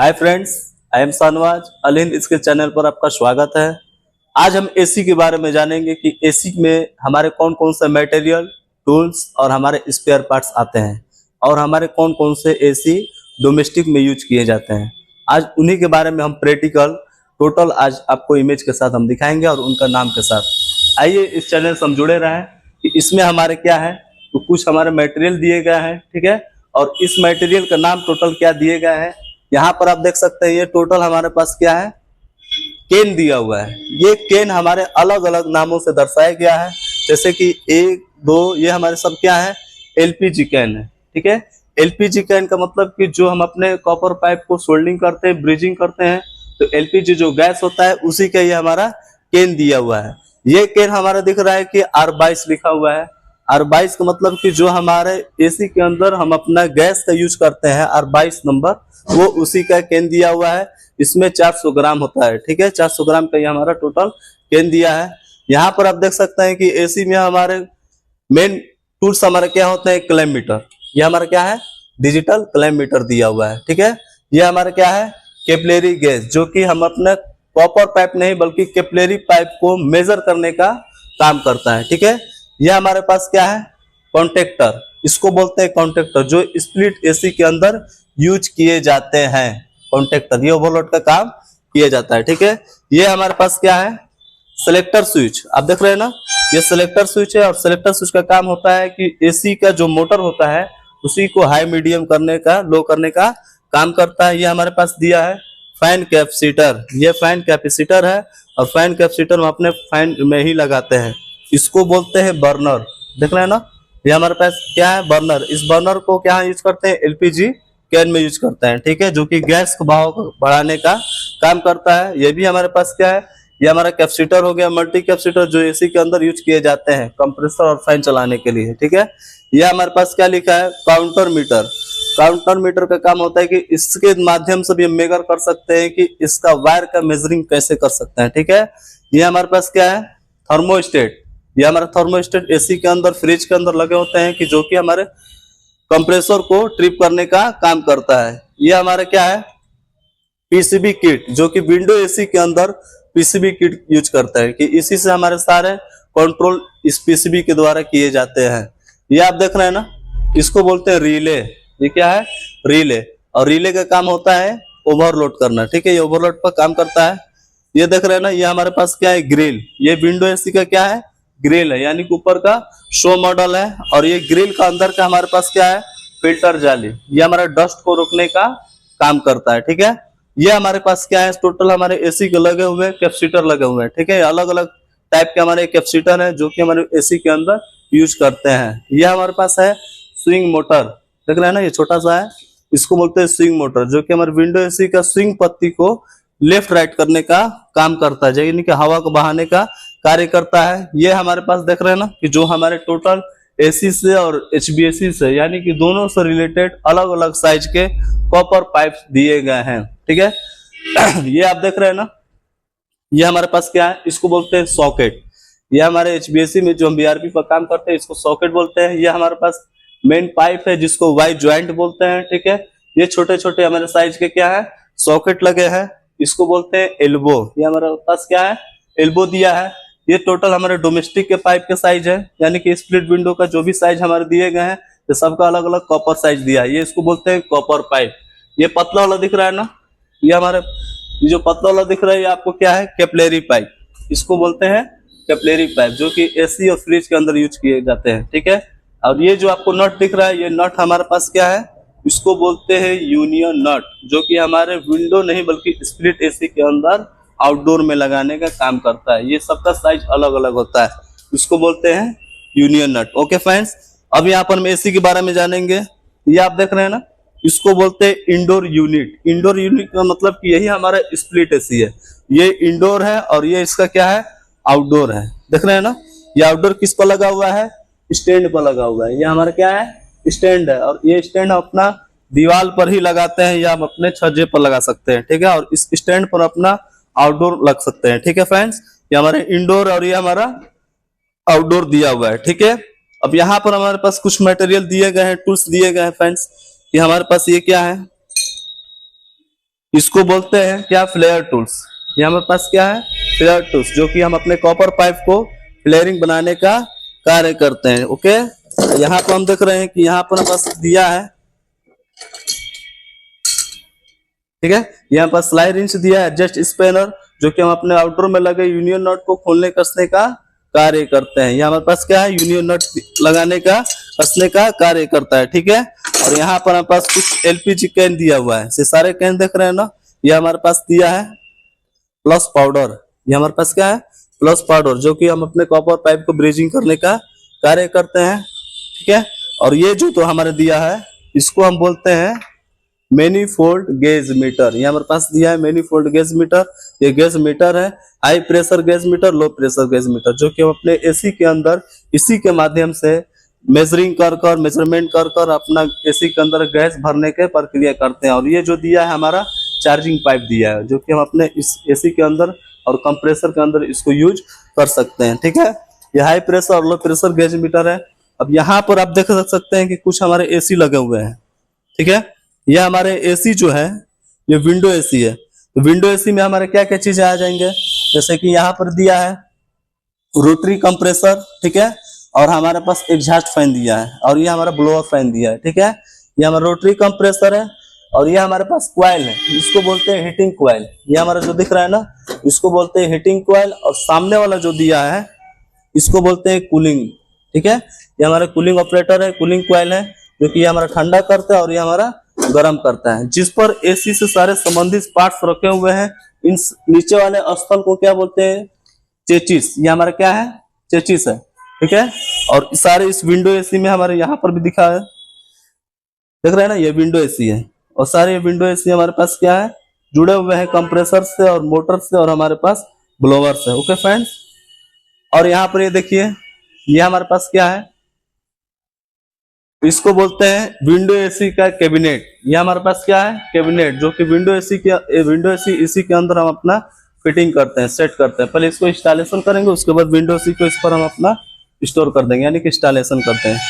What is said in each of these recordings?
Hi friends, I am Shahnawaz. Al Hind इसके channel पर आपका स्वागत है। आज हम एसी के बारे में जानेंगे कि एसी में हमारे कौन कौन से मटेरियल, टूल्स और हमारे स्पेयर पार्ट्स आते हैं और हमारे कौन कौन से एसी डोमेस्टिक में यूज किए जाते हैं। आज उन्हीं के बारे में हम प्रैक्टिकल टोटल आज आपको इमेज के साथ हम दिखाएंगे और उनका नाम के साथ। आइए इस चैनल से हम जुड़े रहें कि इसमें हमारे क्या है, तो कुछ हमारे मटेरियल दिए गए हैं, ठीक है, और इस मटेरियल का नाम टोटल क्या दिए गए हैं। यहाँ पर आप देख सकते हैं ये टोटल हमारे पास क्या है, केन दिया हुआ है। ये केन हमारे अलग अलग नामों से दर्शाया गया है, जैसे कि 1, 2 ये हमारे सब क्या है, एलपीजी कैन है, ठीक है। एलपीजी कैन का मतलब कि जो हम अपने कॉपर पाइप को सोल्डिंग करते हैं, ब्रिजिंग करते हैं, तो एलपीजी जो गैस होता है उसी का ये हमारा केन दिया हुआ है। ये केन हमारा दिख रहा है कि R22 लिखा हुआ है। R22 का मतलब कि जो हमारे एसी के अंदर हम अपना गैस का यूज करते हैं, R22 नंबर, वो उसी का केन दिया हुआ है। इसमें 400 ग्राम होता है, ठीक है। 400 ग्राम का ये हमारा टोटल केन दिया है। यहाँ पर आप देख सकते हैं कि एसी में हमारे मेन टूल्स हमारे क्या होते हैं, क्लैम मीटर। ये हमारा क्या है, डिजिटल क्लैम मीटर दिया हुआ है, ठीक है। ये हमारा क्या है, कैपिलरी गेज, जो कि हम अपने कॉपर पाइप नहीं बल्कि कैपिलरी पाइप को मेजर करने का काम करता है, ठीक है। यह हमारे पास क्या है, कॉन्टेक्टर, इसको बोलते हैं कॉन्टेक्टर, जो स्प्लिट एसी के अंदर यूज किए जाते हैं। कॉन्टेक्टर ये ओवरलोड का काम किया जाता है, ठीक है। ये हमारे पास क्या है, सेलेक्टर स्विच, आप देख रहे हैं ना, ये सेलेक्टर स्विच है। और सेलेक्टर स्विच का काम होता है कि एसी का जो मोटर होता है उसी को हाई मीडियम करने का, लो करने का काम करता है। ये हमारे पास दिया है फैन कैपेसिटर, ये फैन कैपेसिटर है और फैन कैपेसिटर हम अपने फैन में ही लगाते हैं। इसको बोलते हैं बर्नर, देख रहे हैं ना, ये हमारे पास क्या है, बर्नर। इस बर्नर को क्या यूज करते हैं, एलपीजी कैन में यूज करते हैं, ठीक है, जो कि गैस का भाव बढ़ाने का काम करता है। ये भी हमारे पास क्या है, ये हमारा कैपेसिटर हो गया, मल्टी कैपेसिटर, जो एसी के अंदर यूज किए जाते हैं कंप्रेसर और फैन चलाने के लिए, ठीक है। ये हमारे पास क्या लिखा है, काउंटर मीटर। काउंटर मीटर का काम होता है कि इसके माध्यम से भी हम मेजर कर सकते हैं कि इसका वायर का मेजरिंग कैसे कर सकते हैं, ठीक है। ये हमारे पास क्या है, थर्मोस्टेट। ये हमारा थर्मोस्टेट एसी के अंदर, फ्रिज के अंदर लगे होते हैं कि जो कि हमारे कंप्रेसर को ट्रिप करने का काम करता है। ये हमारा क्या है, पीसीबी किट, जो कि विंडो एसी के अंदर पीसीबी किट यूज करता है कि इसी से हमारे सारे कंट्रोल इस पीसीबी के द्वारा किए जाते हैं। ये आप देख रहे हैं ना, इसको बोलते हैं रिले। ये क्या है, रिले। और रिले का काम होता है ओवरलोड करना, ठीक है, ये ओवरलोड पर काम करता है। ये देख रहे हैं ना, ये हमारे पास क्या है, ग्रिल। ये विंडो एसी का क्या है, ग्रिल है, यानी कि ऊपर का शो मॉडल है। और ये ग्रिल का अंदर का हमारे पास क्या है, फिल्टर जाली, ये हमारा डस्ट को रोकने का काम करता है, ठीक है। ये हमारे पास क्या है, टोटल हमारे एसी के लगे हुए कैपेसिटर लगे हुए हैं, ठीक है। अलग अलग टाइप के हमारे कैपेसिटर है जो कि हमारे एसी के अंदर यूज करते हैं। ये हमारे पास है स्विंग मोटर, देख रहे हैं ना, ये छोटा सा है, इसको बोलते हैं स्विंग मोटर, जो कि हमारे विंडो एसी का स्विंग पत्ती को लेफ्ट राइट करने का काम करता है, यानी कि हवा को बहाने का कार्य करता है। ये हमारे पास देख रहे हैं ना कि जो हमारे टोटल एसी से और एचबीएसी से, यानी कि दोनों से रिलेटेड अलग अलग साइज के कॉपर पाइप्स दिए गए हैं, ठीक है। ये आप देख रहे हैं ना, ये हमारे पास क्या है, इसको बोलते हैं सॉकेट। ये हमारे एचबीएसी में जो हम बीआरपी पर काम करते हैं इसको सॉकेट बोलते हैं। ये हमारे पास मेन पाइप है जिसको वाई ज्वाइंट बोलते हैं, ठीक है। ये छोटे छोटे हमारे साइज के क्या है, सॉकेट लगे हैं, इसको बोलते हैं एल्बो। ये हमारे पास क्या है, एल्बो दिया है। ये टोटल हमारे डोमेस्टिक के पाइप के साइज है, यानी कि स्प्लिट विंडो का जो भी साइज हमारे दिए गए हैं तो सबका अलग अलग कॉपर साइज दिया है। ये इसको बोलते हैं कॉपर पाइप। ये पतला वाला दिख रहा है ना, ये हमारे ये जो पतला वाला दिख रहा है ये आपको क्या है, कैपिलरी पाइप, इसको बोलते हैं कैपिलरी पाइप, जो कि एसी और फ्रिज के अंदर यूज किए जाते हैं, ठीक है। और ये जो आपको नट दिख रहा है, ये नट हमारे पास क्या है, इसको बोलते हैं यूनियन नट, जो कि हमारे विंडो नहीं बल्कि स्प्लिट एसी के अंदर आउटडोर में लगाने का काम करता है। ये सबका साइज अलग अलग होता है, इसको बोलते हैं यूनियन नट। ओके फ्रेंड्स, अब यहाँ पर हम एसी के बारे में जानेंगे। ये आप देख रहे हैं ना, इसको बोलते हैं इंडोर यूनिट। इंडोर यूनिट का मतलब कि यही हमारा स्प्लिट एसी है। ये इंडोर है और ये इसका क्या है, आउटडोर है, देख रहे हैं ना। ये आउटडोर किस पर लगा हुआ है, स्टैंड पर लगा हुआ है। ये हमारा क्या है, स्टैंड है, और ये स्टैंड अपना दीवार पर ही लगाते हैं या हम अपने छज्जे पर लगा सकते हैं, ठीक है। और इस स्टैंड पर अपना आउटडोर लग सकते हैं, ठीक है फ्रेंड्स। ये हमारे इंडोर और ये हमारा आउटडोर दिया हुआ है, ठीक है। अब यहाँ पर हमारे पास कुछ मटेरियल दिए गए हैं, टूल्स दिए गए हैं फ्रेंड्स। ये हमारे पास ये क्या है, इसको बोलते हैं क्या, फ्लेयर टूल्स। ये हमारे पास क्या है, फ्लेयर टूल्स, जो कि हम अपने कॉपर पाइप को फ्लेयरिंग बनाने का कार्य करते हैं। ओके, यहाँ पर हम देख रहे हैं कि यहाँ पर हमारे पास दिया है, ठीक है। यहाँ पर स्लाइड रिंच दिया है, एडजस्ट स्पैनर, जो कि हम अपने आउटडोर में लगे यूनियन नट को खोलने कसने का कार्य करते हैं। यहाँ हमारे पास क्या है, यूनियन नट लगाने का कसने का कार्य करता है, ठीक है। और यहाँ पर हमारे पास कुछ एलपीजी कैन दिया हुआ है, ये सारे कैन देख रहे हैं ना। ये हमारे पास दिया है प्लस पाउडर। ये हमारे पास क्या है, प्लस पाउडर, जो कि हम अपने कॉपर पाइप को ब्रीजिंग करने का कार्य करते हैं, ठीक है। और ये जो तो हमारे दिया है, इसको हम बोलते हैं मैनीफोल्ड गेज मीटर। ये हमारे पास दिया है मैनीफोल्ड गेज मीटर। ये गेज मीटर है, high pressure gauge meter, low pressure gauge meter, जो कि हम अपने एसी के अंदर इसी के माध्यम से मेजरिंग कर मेजरमेंट कर अपना एसी के अंदर गैस भरने के प्रक्रिया करते हैं। और ये जो दिया है हमारा चार्जिंग पाइप दिया है, जो कि हम अपने इस एसी के अंदर और कंप्रेसर के अंदर इसको यूज कर सकते हैं, ठीक है। ये हाई प्रेशर और लो प्रेशर गेज मीटर है। अब यहाँ पर आप देख सकते हैं कि कुछ हमारे एसी लगे हुए हैं, ठीक है। यह हमारे एसी जो है, ये विंडो एसी है। तो विंडो एसी में हमारे क्या क्या चीजें आ जाएंगे, जैसे कि यहाँ पर दिया है रोटरी कंप्रेसर, ठीक है। और हमारे पास एग्जॉस्ट फैन दिया है, और ये हमारा ब्लोअर फैन दिया है, ठीक है। ये हमारा रोटरी कंप्रेसर है। और ये हमारे पास क्वाइल है, इसको बोलते हैं हीटिंग क्वाइल। ये हमारा जो दिख रहा है ना, इसको बोलते हैं हीटिंग क्वाइल। और सामने वाला जो दिया है, इसको बोलते हैं कूलिंग, ठीक है। ये हमारा कूलिंग ऑपरेटर है, कूलिंग क्वाइल है, जो कि ये हमारा ठंडा करता है और ये हमारा गर्म करता है। जिस पर एसी से सारे संबंधित पार्ट्स रखे हुए हैं, इन नीचे वाले स्थल को क्या बोलते हैं, चेचिस। ये हमारा क्या है, चेचिस है, ठीक है। और सारे इस विंडो एसी में हमारे यहाँ पर भी दिखा है, देख रहे हैं ना, ये विंडो एसी है। और सारे विंडो एसी हमारे पास क्या है, जुड़े हुए हैं कंप्रेसर से और मोटर से, और हमारे पास ब्लोवर से। ओके फ्रेंड्स, और यहाँ पर ये देखिए, ये हमारे पास क्या है, इसको बोलते हैं विंडो एसी का कैबिनेट। ये हमारे पास क्या है, कैबिनेट, जो कि विंडो एसी इसी के अंदर हम अपना फिटिंग करते हैं, सेट करते हैं। पहले इसको इंस्टॉलेशन करेंगे, उसके बाद विंडो एसी को इस पर हम अपना स्टोर कर देंगे, यानी कि इंस्टॉलेशन करते हैं।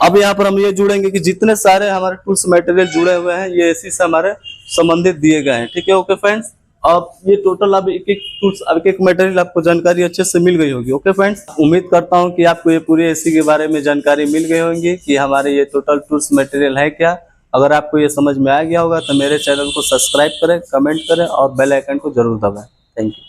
अब यहाँ पर हम ये जुड़ेंगे कि जितने सारे हमारे टूल्स मटेरियल जुड़े हुए हैं, ये एसी से हमारे संबंधित दिए गए हैं, ठीक है। ओके फ्रेंड्स, अब ये टोटल अब एक एक टूल्स, अब एक मटेरियल आपको जानकारी अच्छे से मिल गई होगी। ओके फ्रेंड्स, उम्मीद करता हूँ कि आपको ये पूरे एसी के बारे में जानकारी मिल गई होगी कि हमारे ये टोटल टूल्स मटेरियल है क्या। अगर आपको ये समझ में आ गया होगा तो मेरे चैनल को सब्सक्राइब करें, कमेंट करें और बेल आइकन को जरूर दबाएं। Thank you.